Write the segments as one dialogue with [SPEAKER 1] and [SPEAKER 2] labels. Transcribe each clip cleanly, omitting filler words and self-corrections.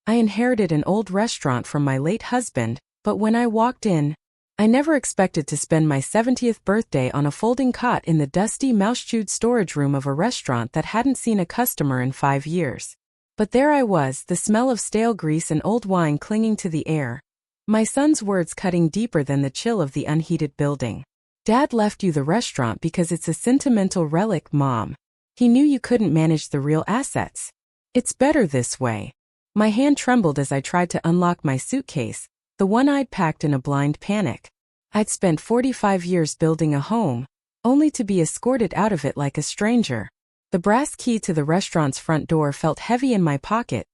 [SPEAKER 1] I inherited an old restaurant from my late husband, but when I walked in, I never expected to spend my 70th birthday on a folding cot in the dusty, mouse-chewed storage room of a restaurant that hadn't seen a customer in 5 years. But there I was, the smell of stale grease and old wine clinging to the air, my son's words cutting deeper than the chill of the unheated building. "Dad left you the restaurant because it's a sentimental relic, Mom. He knew you couldn't manage the real assets. It's better this way." My hand trembled as I tried to unlock my suitcase, the one I'd packed in a blind panic. I'd spent 45 years building a home, only to be escorted out of it like a stranger. The brass key to the restaurant's front door felt heavy in my pocket,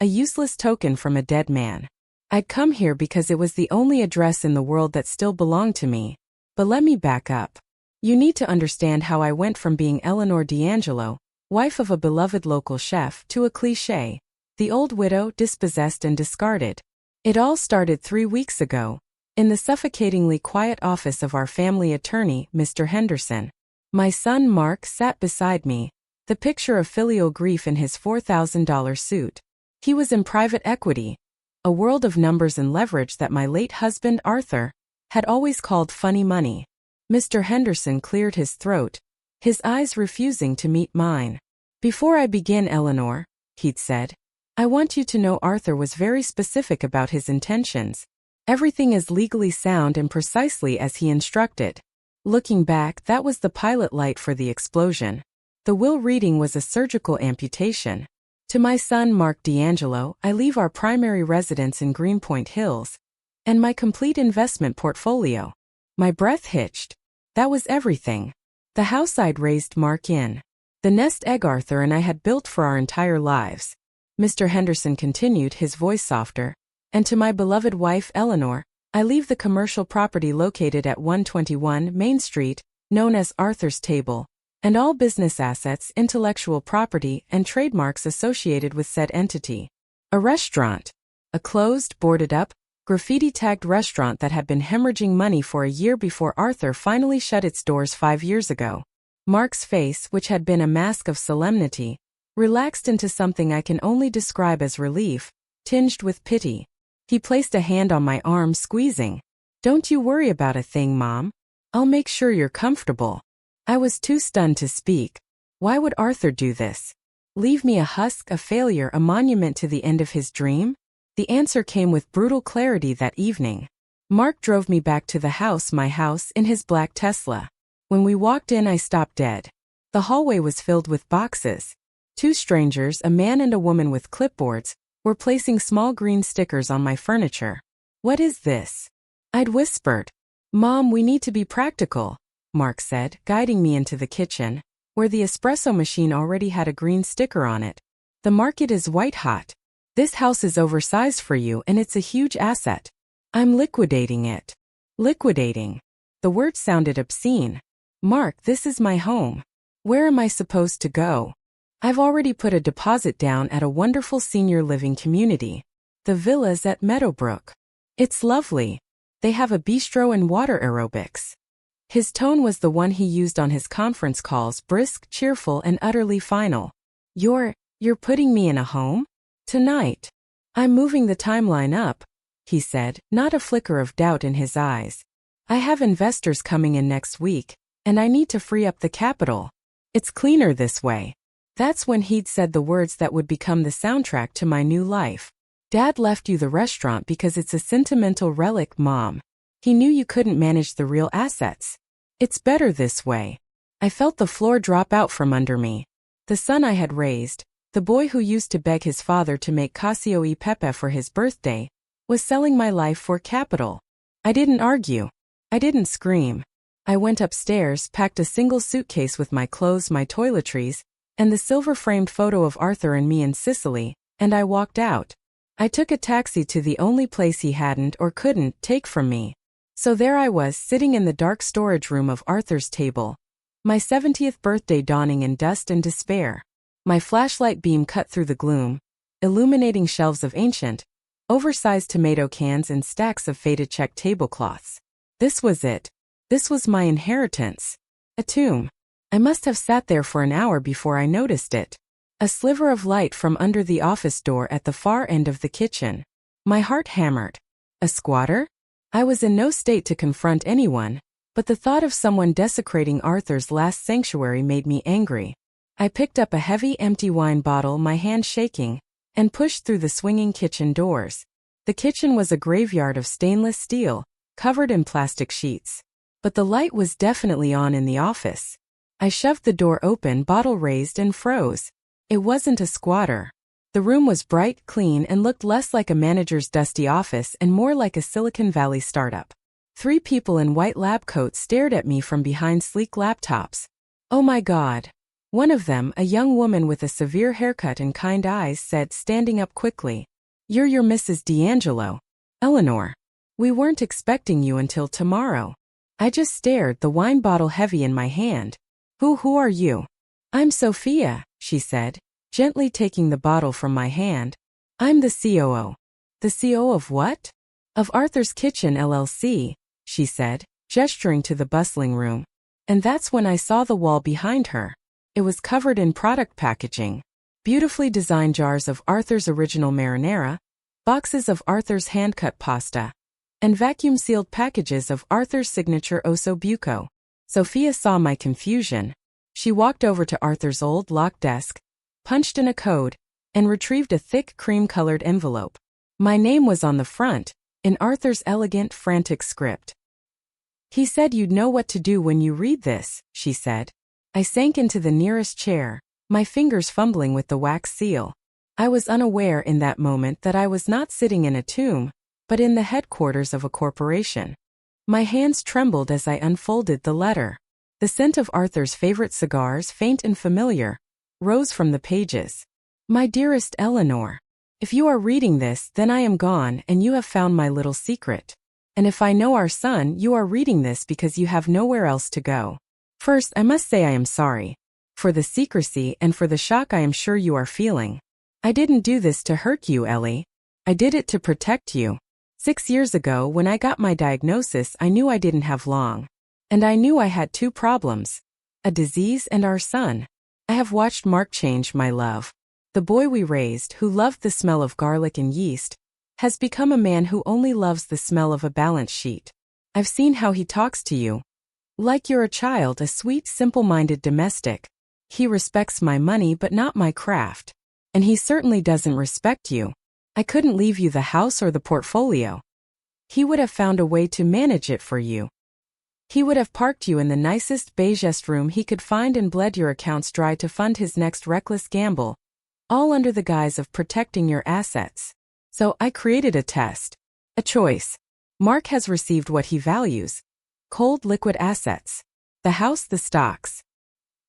[SPEAKER 1] a useless token from a dead man. I'd come here because it was the only address in the world that still belonged to me. But let me back up. You need to understand how I went from being Eleanor D'Angelo, wife of a beloved local chef, to a cliché, the old widow, dispossessed and discarded. It all started 3 weeks ago, in the suffocatingly quiet office of our family attorney, Mr. Henderson. My son Mark sat beside me, the picture of filial grief in his $4,000 suit. He was in private equity, a world of numbers and leverage that my late husband Arthur had always called funny money. Mr. Henderson cleared his throat, his eyes refusing to meet mine. "Before I begin, Eleanor," he'd said, "I want you to know Arthur was very specific about his intentions. Everything is legally sound and precisely as he instructed." Looking back, that was the pilot light for the explosion. The will reading was a surgical amputation. "To my son Mark D'Angelo, I leave our primary residence in Greenpoint Hills, and my complete investment portfolio." My breath hitched. That was everything. The house I'd raised Mark in. The nest egg Arthur and I had built for our entire lives. Mr. Henderson continued, his voice softer. "And to my beloved wife Eleanor, I leave the commercial property located at 121 Main Street, known as Arthur's Table, and all business assets, intellectual property, and trademarks associated with said entity." A restaurant. A closed, boarded-up, graffiti-tagged restaurant that had been hemorrhaging money for a year before Arthur finally shut its doors 5 years ago. Mark's face, which had been a mask of solemnity, relaxed into something I can only describe as relief, tinged with pity. He placed a hand on my arm, squeezing. "Don't you worry about a thing, Mom. I'll make sure you're comfortable." I was too stunned to speak. Why would Arthur do this? Leave me a husk, a failure, a monument to the end of his dream? The answer came with brutal clarity that evening. Mark drove me back to the house, my house, in his black Tesla. When we walked in, I stopped dead. The hallway was filled with boxes. 2 strangers, a man and a woman with clipboards, were placing small green stickers on my furniture. "What is this?" I'd whispered. "Mom, we need to be practical," Mark said, guiding me into the kitchen, where the espresso machine already had a green sticker on it. "The market is white hot. This house is oversized for you and it's a huge asset. I'm liquidating it." Liquidating. The word sounded obscene. "Mark, this is my home. Where am I supposed to go? I've already put a deposit down at a wonderful senior living community. The villas at Meadowbrook. It's lovely. They have a bistro and water aerobics." His tone was the one he used on his conference calls, brisk, cheerful, and utterly final. You're putting me in a home? Tonight. I'm moving the timeline up," he said, not a flicker of doubt in his eyes. "I have investors coming in next week, and I need to free up the capital. It's cleaner this way." That's when he'd said the words that would become the soundtrack to my new life. "Dad left you the restaurant because it's a sentimental relic, Mom. He knew you couldn't manage the real assets. It's better this way." I felt the floor drop out from under me. The son I had raised, the boy who used to beg his father to make cacio e pepe for his birthday, was selling my life for capital. I didn't argue. I didn't scream. I went upstairs, packed a single suitcase with my clothes, my toiletries, and the silver-framed photo of Arthur and me in Sicily, and I walked out. I took a taxi to the only place he hadn't or couldn't take from me. So there I was, sitting in the dark storage room of Arthur's Table, my 70th birthday dawning in dust and despair. My flashlight beam cut through the gloom, illuminating shelves of ancient, oversized tomato cans and stacks of faded check tablecloths. This was it. This was my inheritance. A tomb. I must have sat there for an hour before I noticed it. A sliver of light from under the office door at the far end of the kitchen. My heart hammered. A squatter? I was in no state to confront anyone, but the thought of someone desecrating Arthur's last sanctuary made me angry. I picked up a heavy empty wine bottle, my hand shaking, and pushed through the swinging kitchen doors. The kitchen was a graveyard of stainless steel, covered in plastic sheets. But the light was definitely on in the office. I shoved the door open, bottle raised, and froze. It wasn't a squatter. The room was bright, clean, and looked less like a manager's dusty office and more like a Silicon Valley startup. 3 people in white lab coats stared at me from behind sleek laptops. Oh my God. One of them, a young woman with a severe haircut and kind eyes, said, standing up quickly, "You're your Mrs. D'Angelo. Eleanor. We weren't expecting you until tomorrow." I just stared, the wine bottle heavy in my hand. Who are you?" "I'm Sophia," she said, gently taking the bottle from my hand. "I'm the COO. "The COO of what?" "Of Arthur's Kitchen LLC, she said, gesturing to the bustling room. And that's when I saw the wall behind her. It was covered in product packaging. Beautifully designed jars of Arthur's original marinara, boxes of Arthur's hand-cut pasta, and vacuum-sealed packages of Arthur's signature osso buco. Sophia saw my confusion. She walked over to Arthur's old locked desk, punched in a code, and retrieved a thick cream-colored envelope. My name was on the front, in Arthur's elegant, frantic script. "He said you'd know what to do when you read this," she said. I sank into the nearest chair, my fingers fumbling with the wax seal. I was unaware in that moment that I was not sitting in a tomb, but in the headquarters of a corporation. My hands trembled as I unfolded the letter. The scent of Arthur's favorite cigars, faint and familiar, rose from the pages. "My dearest Eleanor, if you are reading this, then I am gone and you have found my little secret. And if I know our son, you are reading this because you have nowhere else to go. First, I must say I am sorry. For the secrecy and for the shock I am sure you are feeling. I didn't do this to hurt you, Ellie. I did it to protect you. 6 years ago, when I got my diagnosis, I knew I didn't have long. And I knew I had 2 problems. A disease and our son. I have watched Mark change, my love. The boy we raised, who loved the smell of garlic and yeast, has become a man who only loves the smell of a balance sheet. I've seen how he talks to you. Like you're a child, a sweet, simple-minded domestic. He respects my money but not my craft. And he certainly doesn't respect you. I couldn't leave you the house or the portfolio. He would have found a way to manage it for you. He would have parked you in the nicest, beigest room he could find and bled your accounts dry to fund his next reckless gamble, all under the guise of protecting your assets. So I created a test. A choice. Mark has received what he values. Cold liquid assets. The house, the stocks.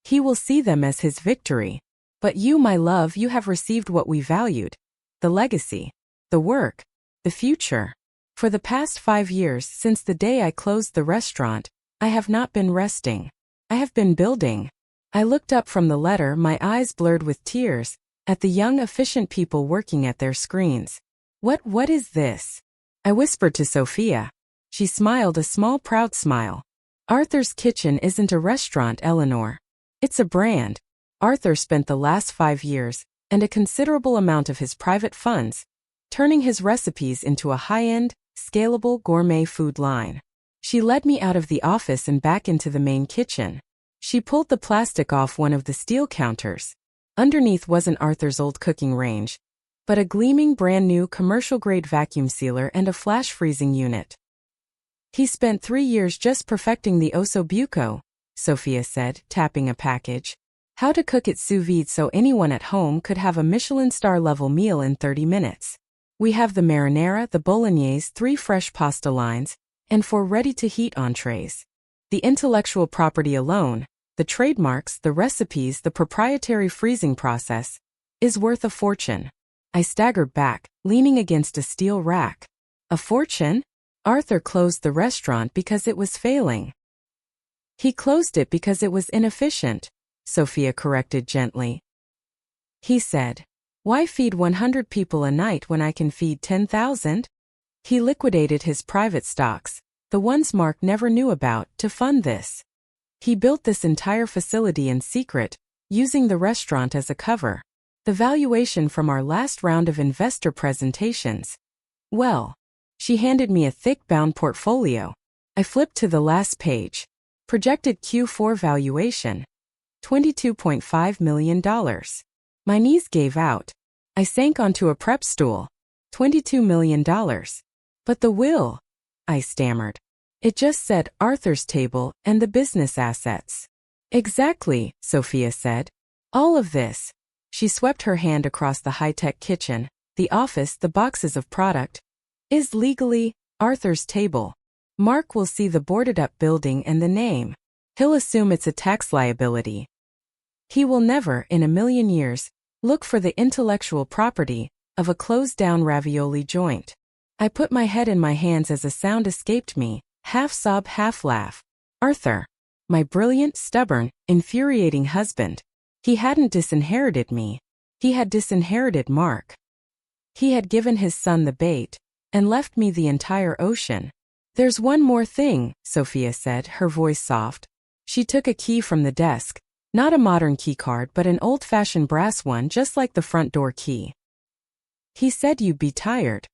[SPEAKER 1] He will see them as his victory. But you, my love, you have received what we valued. The legacy. The work. The future. For the past 5 years, since the day I closed the restaurant, I have not been resting. I have been building. I looked up from the letter, my eyes blurred with tears, at the young, efficient people working at their screens. What is this?" I whispered to Sophia. She smiled, a small, proud smile. "Arthur's Kitchen isn't a restaurant, Eleanor. It's a brand. Arthur spent the last 5 years, and a considerable amount of his private funds, turning his recipes into a high-end, scalable gourmet food line." She led me out of the office and back into the main kitchen. She pulled the plastic off one of the steel counters. Underneath wasn't Arthur's old cooking range, but a gleaming brand-new commercial-grade vacuum sealer and a flash freezing unit. "He spent 3 years just perfecting the osso buco," Sophia said, tapping a package. "How to cook it sous vide so anyone at home could have a Michelin star-level meal in 30 minutes. We have the marinara, the bolognese, 3 fresh pasta lines, and 4 ready-to-heat entrees. The intellectual property alone, the trademarks, the recipes, the proprietary freezing process, is worth a fortune." I staggered back, leaning against a steel rack. A fortune? Arthur closed the restaurant because it was failing. "He closed it because it was inefficient," Sophia corrected gently. "He said, 'Why feed 100 people a night when I can feed 10,000? He liquidated his private stocks, the ones Mark never knew about, to fund this. He built this entire facility in secret, using the restaurant as a cover. The valuation from our last round of investor presentations. Well, she handed me a thick-bound portfolio. I flipped to the last page. Projected Q4 valuation. $22.5 million. My knees gave out. I sank onto a prep stool. $22 million. But the will, I stammered. It just said Arthur's table and the business assets. Exactly, Sophia said. All of this. She swept her hand across the high-tech kitchen, the office, the boxes of product. Is legally Arthur's table. Mark will see the boarded-up building and the name. He'll assume it's a tax liability. He will never, in a million years, look for the intellectual property of a closed-down ravioli joint. I put my head in my hands as a sound escaped me, half sob, half laugh. Arthur. My brilliant, stubborn, infuriating husband. He hadn't disinherited me. He had disinherited Mark. He had given his son the bait and left me the entire ocean. There's one more thing, Sophia said, her voice soft. She took a key from the desk, not a modern key card but an old-fashioned brass one just like the front door key. He said you'd be tired.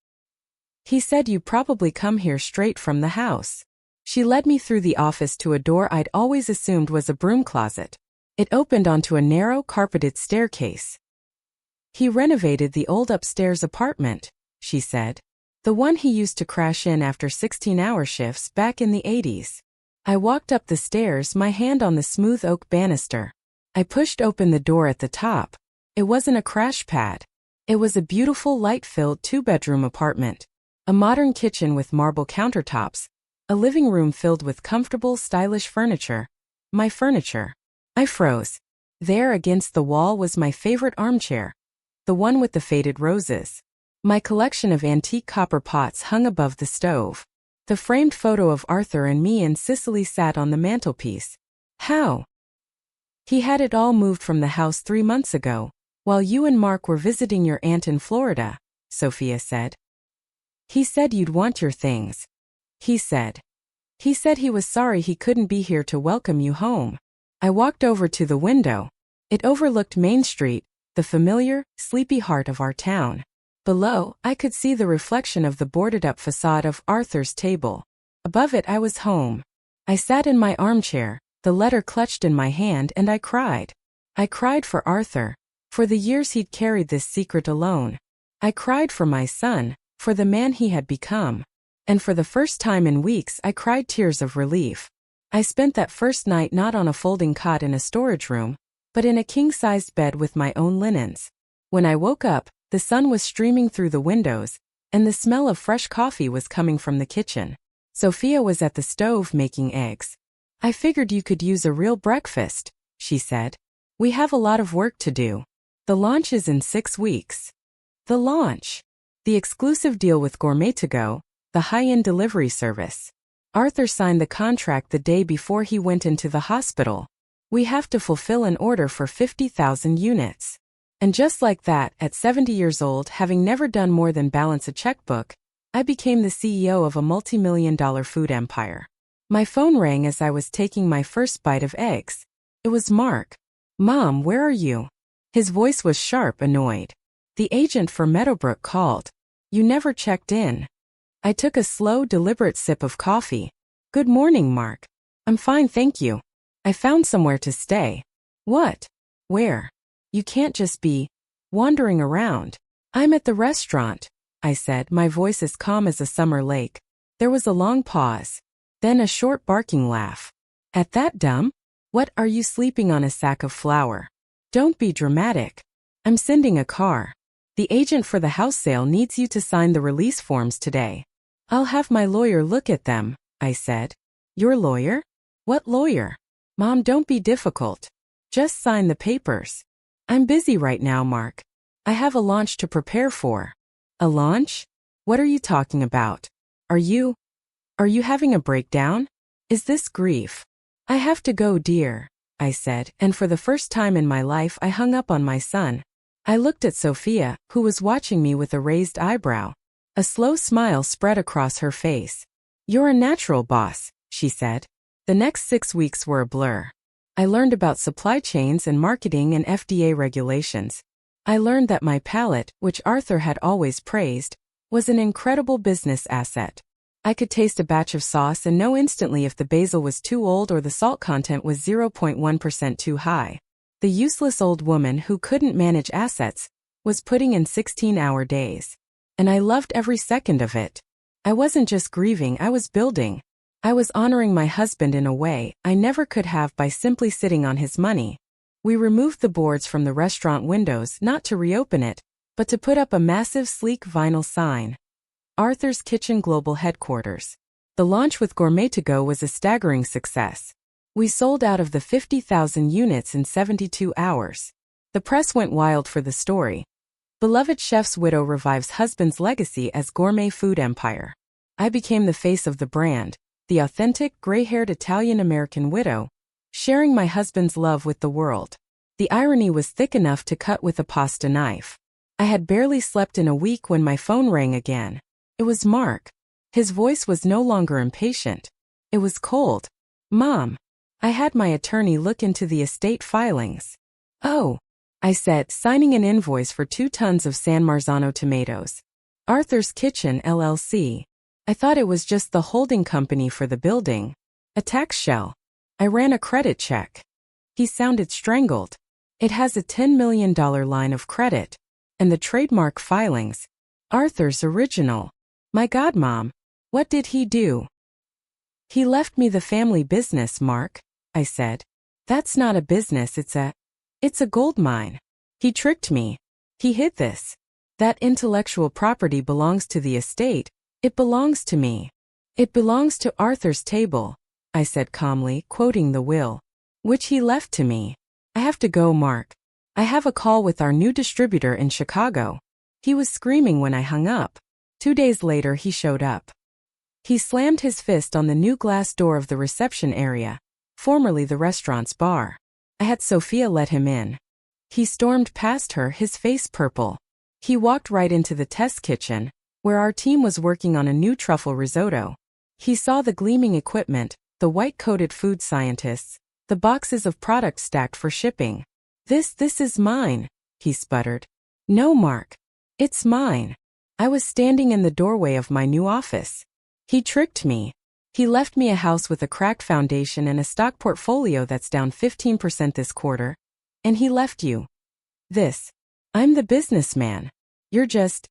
[SPEAKER 1] He said you'd probably come here straight from the house. She led me through the office to a door I'd always assumed was a broom closet. It opened onto a narrow, carpeted staircase. He renovated the old upstairs apartment, she said. The one he used to crash in after 16-hour shifts back in the 80s. I walked up the stairs, my hand on the smooth oak banister. I pushed open the door at the top. It wasn't a crash pad. It was a beautiful, light-filled two-bedroom apartment. A modern kitchen with marble countertops. A living room filled with comfortable, stylish furniture. My furniture. I froze. There against the wall was my favorite armchair. The one with the faded roses. My collection of antique copper pots hung above the stove. The framed photo of Arthur and me and Cicely sat on the mantelpiece. How? He had it all moved from the house 3 months ago, while you and Mark were visiting your aunt in Florida, Sophia said. He said you'd want your things. He said he was sorry he couldn't be here to welcome you home. I walked over to the window. It overlooked Main Street, the familiar, sleepy heart of our town. Below, I could see the reflection of the boarded-up facade of Arthur's table. Above it I was home. I sat in my armchair, the letter clutched in my hand, and I cried. I cried for Arthur, for the years he'd carried this secret alone. I cried for my son, for the man he had become. And for the first time in weeks I cried tears of relief. I spent that first night not on a folding cot in a storage room, but in a king-sized bed with my own linens. When I woke up, the sun was streaming through the windows, and the smell of fresh coffee was coming from the kitchen. Sophia was at the stove making eggs. I figured you could use a real breakfast, she said. We have a lot of work to do. The launch is in 6 weeks. The launch. The exclusive deal with Gourmet To Go, the high-end delivery service. Arthur signed the contract the day before he went into the hospital. We have to fulfill an order for 50,000 units. And just like that, at 70 years old, having never done more than balance a checkbook, I became the CEO of a multi-million-dollar food empire. My phone rang as I was taking my first bite of eggs. It was Mark. Mom, where are you? His voice was sharp, annoyed. The agent for Meadowbrook called. You never checked in. I took a slow, deliberate sip of coffee. Good morning, Mark. I'm fine, thank you. I found somewhere to stay. What? Where? You can't just be wandering around. I'm at the restaurant, I said, my voice as calm as a summer lake. There was a long pause. Then a short barking laugh. At that, dumb? What, are you sleeping on a sack of flour? Don't be dramatic. I'm sending a car. The agent for the house sale needs you to sign the release forms today. I'll have my lawyer look at them, I said. Your lawyer? What lawyer? Mom, don't be difficult. Just sign the papers. I'm busy right now, Mark. I have a launch to prepare for. A launch? What are you talking about? Are you having a breakdown? Is this grief? I have to go, dear, I said, and for the first time in my life I hung up on my son. I looked at Sophia, who was watching me with a raised eyebrow. A slow smile spread across her face. You're a natural, boss, she said. The next 6 weeks were a blur. I learned about supply chains and marketing and FDA regulations. I learned that my palate, which Arthur had always praised, was an incredible business asset. I could taste a batch of sauce and know instantly if the basil was too old or the salt content was 0.1% too high. The useless old woman who couldn't manage assets was putting in 16-hour days. And I loved every second of it. I wasn't just grieving, I was building. I was honoring my husband in a way I never could have by simply sitting on his money. We removed the boards from the restaurant windows not to reopen it, but to put up a massive sleek vinyl sign. Arthur's Kitchen Global Headquarters. The launch with Gourmet To Go was a staggering success. We sold out of the 50,000 units in 72 hours. The press went wild for the story. Beloved chef's widow revives husband's legacy as gourmet food empire. I became the face of the brand, the authentic, gray-haired Italian-American widow, sharing my husband's love with the world. The irony was thick enough to cut with a pasta knife. I had barely slept in a week when my phone rang again. It was Mark. His voice was no longer impatient. It was cold. "Mom." I had my attorney look into the estate filings. "Oh," I said, signing an invoice for 2 tons of San Marzano tomatoes. Arthur's Kitchen, LLC. I thought it was just the holding company for the building. A tax shell. I ran a credit check. He sounded strangled. "It has a $10 million line of credit. And the trademark filings. Arthur's original." "My God, Mom. What did he do?" "He left me the family business, Mark," I said. "That's not a business, it's a gold mine. He tricked me. He hid this. That intellectual property belongs to the estate. It belongs to me. It belongs to Arthur's Table," I said calmly, quoting the will, "which he left to me. I have to go, Mark. I have a call with our new distributor in Chicago." He was screaming when I hung up. 2 days later he showed up. He slammed his fist on the new glass door of the reception area, formerly the restaurant's bar. I had Sophia let him in. He stormed past her, his face purple. He walked right into the test kitchen, where our team was working on a new truffle risotto. He saw the gleaming equipment, the white-coated food scientists, the boxes of products stacked for shipping. This is mine," he sputtered. "No, Mark. It's mine." I was standing in the doorway of my new office. He tricked me. He left me a house with a cracked foundation and a stock portfolio that's down 15% this quarter. And he left you. This. I'm the businessman. You're just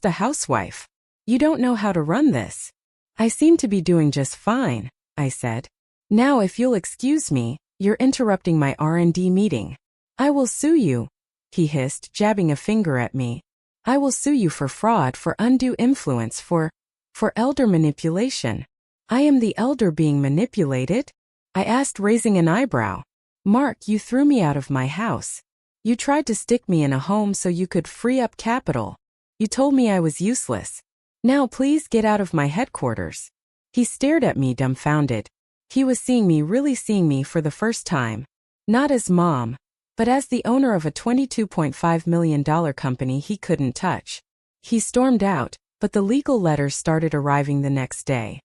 [SPEAKER 1] a housewife. You don't know how to run this." "I seem to be doing just fine," I said. "Now if you'll excuse me, you're interrupting my R&D meeting." "I will sue you," he hissed, jabbing a finger at me. "I will sue you for fraud, for undue influence, for elder manipulation." "I am the elder being manipulated?" I asked, raising an eyebrow. "Mark, you threw me out of my house. You tried to stick me in a home so you could free up capital. You told me I was useless. Now please get out of my headquarters." He stared at me dumbfounded. He was really seeing me for the first time. Not as Mom, but as the owner of a $22.5 million company he couldn't touch. He stormed out, but the legal letters started arriving the next day.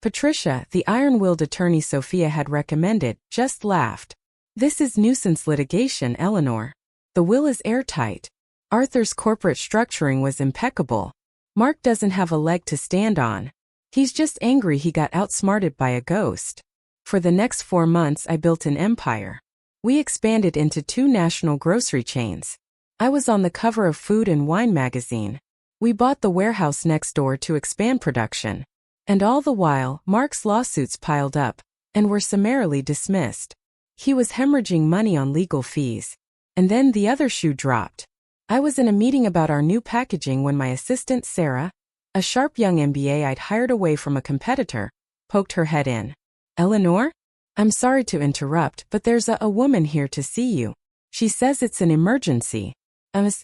[SPEAKER 1] Patricia, the iron-willed attorney Sophia had recommended, just laughed. "This is nuisance litigation, Eleanor. The will is airtight. Arthur's corporate structuring was impeccable. Mark doesn't have a leg to stand on. He's just angry he got outsmarted by a ghost." For the next 4 months I built an empire. We expanded into 2 national grocery chains. I was on the cover of Food and Wine magazine. We bought the warehouse next door to expand production. And all the while, Mark's lawsuits piled up and were summarily dismissed. He was hemorrhaging money on legal fees. And then the other shoe dropped. I was in a meeting about our new packaging when my assistant Sarah, a sharp young MBA I'd hired away from a competitor, poked her head in. "Eleanor? I'm sorry to interrupt, but there's a woman here to see you. She says it's an emergency." Miss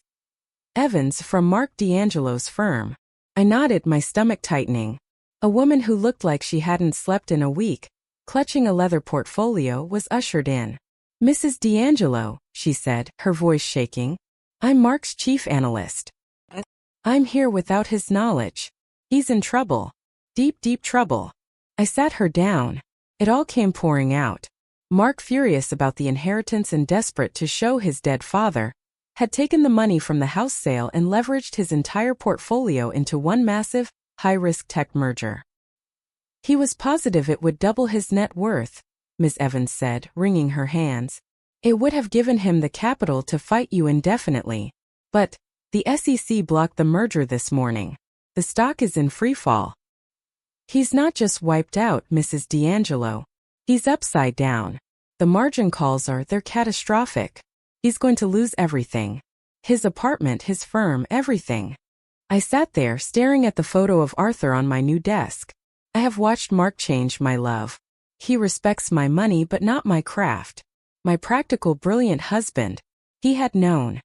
[SPEAKER 1] Evans from Mark D'Angelo's firm. I nodded, my stomach tightening. A woman who looked like she hadn't slept in a week, clutching a leather portfolio, was ushered in. "Mrs. D'Angelo," she said, her voice shaking. "I'm Mark's chief analyst. I'm here without his knowledge. He's in trouble. Deep, deep trouble." I sat her down. It all came pouring out. Mark furious about the inheritance and desperate to show his dead father, had taken the money from the house sale and leveraged his entire portfolio into one massive, high-risk tech merger. He was positive it would double his net worth, Ms. Evans said, wringing her hands. It would have given him the capital to fight you indefinitely. But the SEC blocked the merger this morning. The stock is in free fall. He's not just wiped out, Mrs. D'Angelo. He's upside down. The margin calls they're catastrophic. He's going to lose everything. His apartment, his firm, everything. I sat there staring at the photo of Arthur on my new desk. I have watched Mark change, my love. He respects my money but not my craft. My practical, brilliant husband. He had known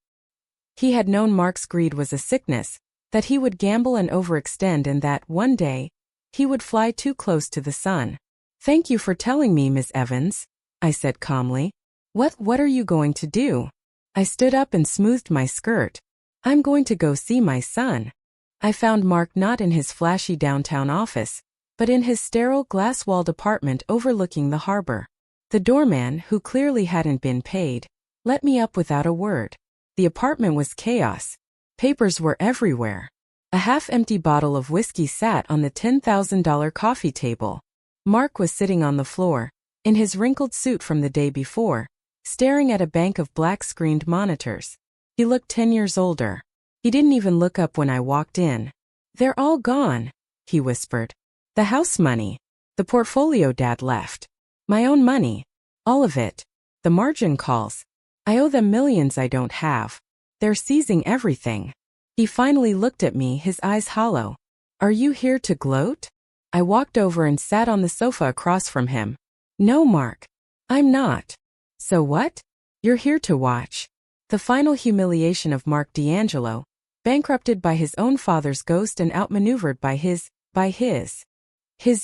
[SPEAKER 1] Mark's greed was a sickness, that he would gamble and overextend, and that, one day, he would fly too close to the sun. Thank you for telling me, Miss Evans, I said calmly. What are you going to do? I stood up and smoothed my skirt. I'm going to go see my son. I found Mark not in his flashy downtown office, but in his sterile glass-walled apartment overlooking the harbor. The doorman, who clearly hadn't been paid, let me up without a word. The apartment was chaos. Papers were everywhere. A half-empty bottle of whiskey sat on the $10,000 coffee table. Mark was sitting on the floor, in his wrinkled suit from the day before, staring at a bank of black-screened monitors. He looked 10 years older. He didn't even look up when I walked in. They're all gone, he whispered. The house money. The portfolio Dad left. My own money. All of it. The margin calls. I owe them millions I don't have. They're seizing everything. He finally looked at me, his eyes hollow. Are you here to gloat? I walked over and sat on the sofa across from him. No, Mark. I'm not. So what? You're here to watch. The final humiliation of Mark D'Angelo, bankrupted by his own father's ghost and outmaneuvered by his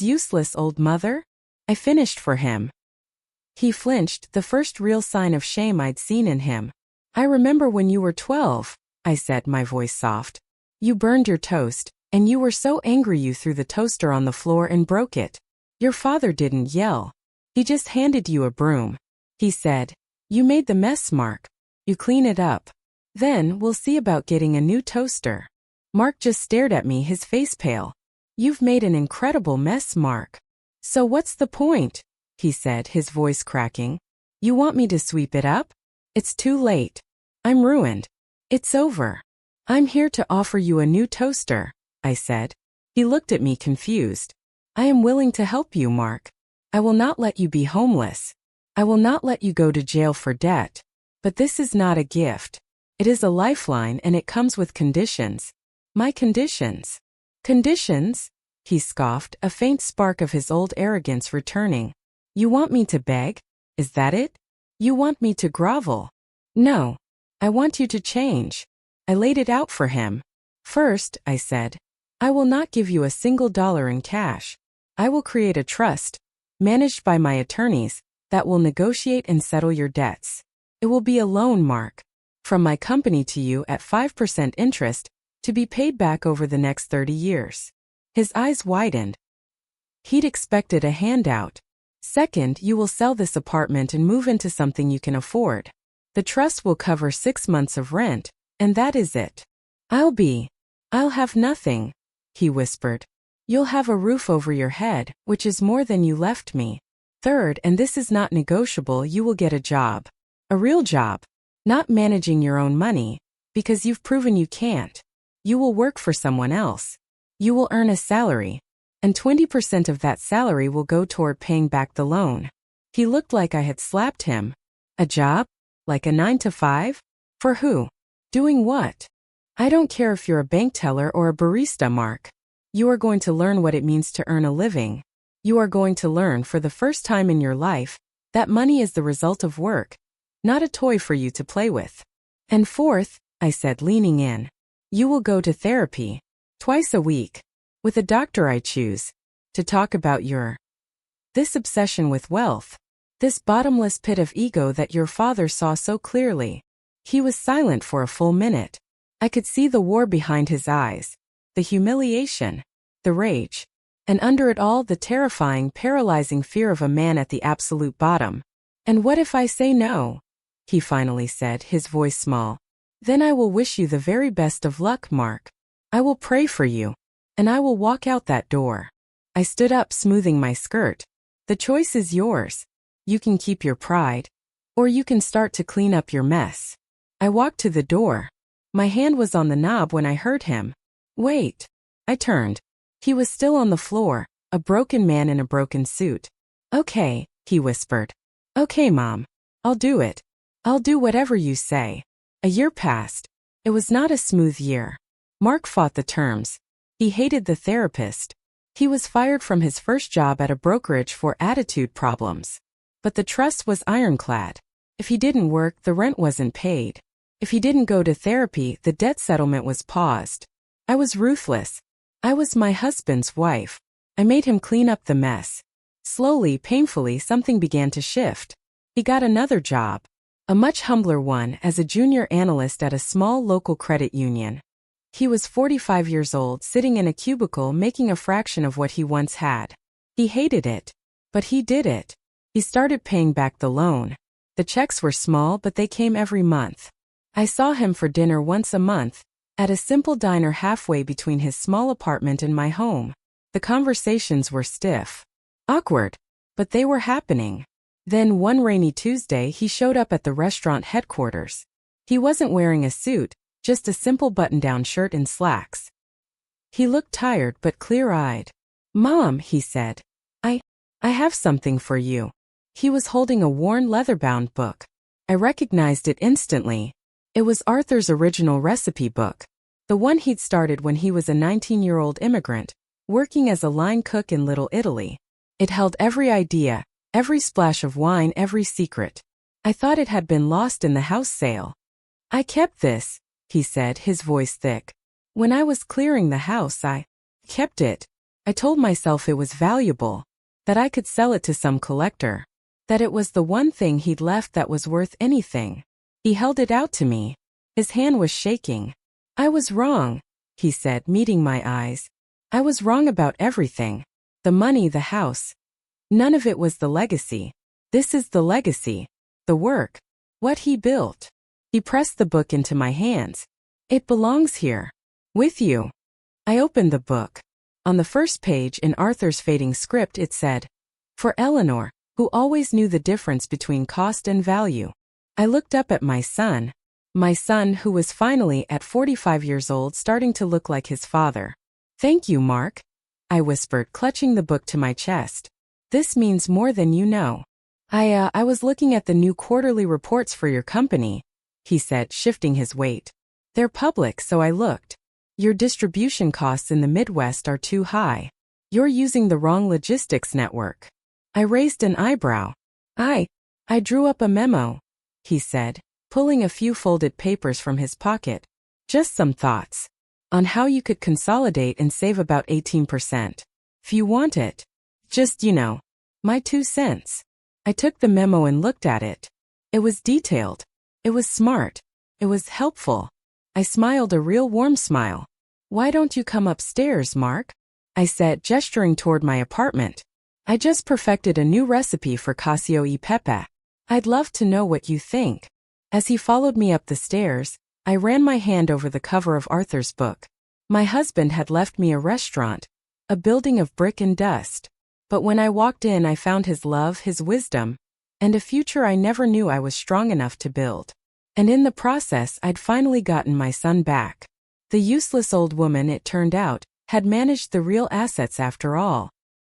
[SPEAKER 1] useless old mother? I finished for him. He flinched, the first real sign of shame I'd seen in him. I remember when you were 12, I said, my voice soft. You burned your toast, and you were so angry you threw the toaster on the floor and broke it. Your father didn't yell. He just handed you a broom. He said, "You made the mess, Mark. You clean it up. Then we'll see about getting a new toaster." Mark just stared at me, his face pale. "You've made an incredible mess, Mark." "So what's the point?" he said, his voice cracking. "You want me to sweep it up? It's too late. I'm ruined. It's over. I'm here to offer you a new toaster," I said. He looked at me confused. "I am willing to help you, Mark. I will not let you be homeless. I will not let you go to jail for debt. But this is not a gift. It is a lifeline, and it comes with conditions. My conditions." "Conditions?" he scoffed, a faint spark of his old arrogance returning. "You want me to beg? Is that it? You want me to grovel?" "No. I want you to change." I laid it out for him. "First," I said, "I will not give you a single dollar in cash. I will create a trust, managed by my attorneys, that will negotiate and settle your debts. It will be a loan, Mark, from my company to you at 5% interest, to be paid back over the next 30 years. His eyes widened. He'd expected a handout. "Second, you will sell this apartment and move into something you can afford. The trust will cover 6 months of rent, and that is it. I'll have nothing," he whispered. "You'll have a roof over your head, which is more than you left me. Third, and this is not negotiable, you will get a job. A real job. Not managing your own money, because you've proven you can't. You will work for someone else. You will earn a salary, and 20% of that salary will go toward paying back the loan." He looked like I had slapped him. "A job? Like a 9 to 5? For who? Doing what?" "I don't care if you're a bank teller or a barista, Mark. You are going to learn what it means to earn a living. You are going to learn for the first time in your life that money is the result of work, not a toy for you to play with. And fourth," I said, leaning in, "you will go to therapy, twice a week, with a doctor I choose, to talk about this obsession with wealth, this bottomless pit of ego that your father saw so clearly." He was silent for a full minute. I could see the war behind his eyes, the humiliation, the rage, and under it all the terrifying, paralyzing fear of a man at the absolute bottom. "And what if I say no?" he finally said, his voice small. Then I will wish you the very best of luck, Mark. I will pray for you. And I will walk out that door. I stood up, smoothing my skirt. The choice is yours. You can keep your pride. Or you can start to clean up your mess. I walked to the door. My hand was on the knob when I heard him. Wait. I turned. He was still on the floor, a broken man in a broken suit. Okay, he whispered. Okay, Mom. I'll do it. I'll do whatever you say. A year passed. It was not a smooth year. Mark fought the terms. He hated the therapist. He was fired from his first job at a brokerage for attitude problems. But the trust was ironclad. If he didn't work, the rent wasn't paid. If he didn't go to therapy, the debt settlement was paused. I was ruthless. I was my husband's wife. I made him clean up the mess. Slowly, painfully, something began to shift. He got another job. A much humbler one, as a junior analyst at a small local credit union. He was 45 years old, sitting in a cubicle making a fraction of what he once had. He hated it. But he did it. He started paying back the loan. The checks were small, but they came every month. I saw him for dinner once a month, at a simple diner halfway between his small apartment and my home. The conversations were stiff. Awkward. But they were happening. Then one rainy Tuesday he showed up at the restaurant headquarters. He wasn't wearing a suit, just a simple button-down shirt and slacks. He looked tired but clear-eyed. Mom, he said. I have something for you. He was holding a worn leather-bound book. I recognized it instantly. It was Arthur's original recipe book. The one he'd started when he was a 19-year-old immigrant, working as a line cook in Little Italy. It held every idea, every splash of wine, every secret. I thought it had been lost in the house sale. I kept this, he said, his voice thick. When I was clearing the house, I kept it. I told myself it was valuable, that I could sell it to some collector, that it was the one thing he'd left that was worth anything. He held it out to me. His hand was shaking. I was wrong, he said, meeting my eyes. I was wrong about everything. The money, the house. None of it was the legacy. This is the legacy. The work. What he built. He pressed the book into my hands. It belongs here. With you. I opened the book. On the first page, in Arthur's fading script, it said, "For Eleanor, who always knew the difference between cost and value." I looked up at my son who was finally, at 45 years old, starting to look like his father. "Thank you, Mark," I whispered, clutching the book to my chest. "This means more than you know." I was looking at the new quarterly reports for your company," he said, shifting his weight. "They're public, so I looked. Your distribution costs in the Midwest are too high. You're using the wrong logistics network." I raised an eyebrow. I drew up a memo," he said, pulling a few folded papers from his pocket. "Just some thoughts. On how you could consolidate and save about 18%. If you want it. Just, my 2 cents. I took the memo and looked at it. It was detailed. It was smart. It was helpful. I smiled, a real warm smile. "Why don't you come upstairs, Mark?" I said, gesturing toward my apartment. "I just perfected a new recipe for cacio e pepe. I'd love to know what you think." As he followed me up the stairs, I ran my hand over the cover of Arthur's book. My husband had left me a restaurant, a building of brick and dust. But when I walked in, I found his love, his wisdom, and a future I never knew I was strong enough to build. And in the process, I'd finally gotten my son back. The useless old woman, it turned out, had managed the real assets after all.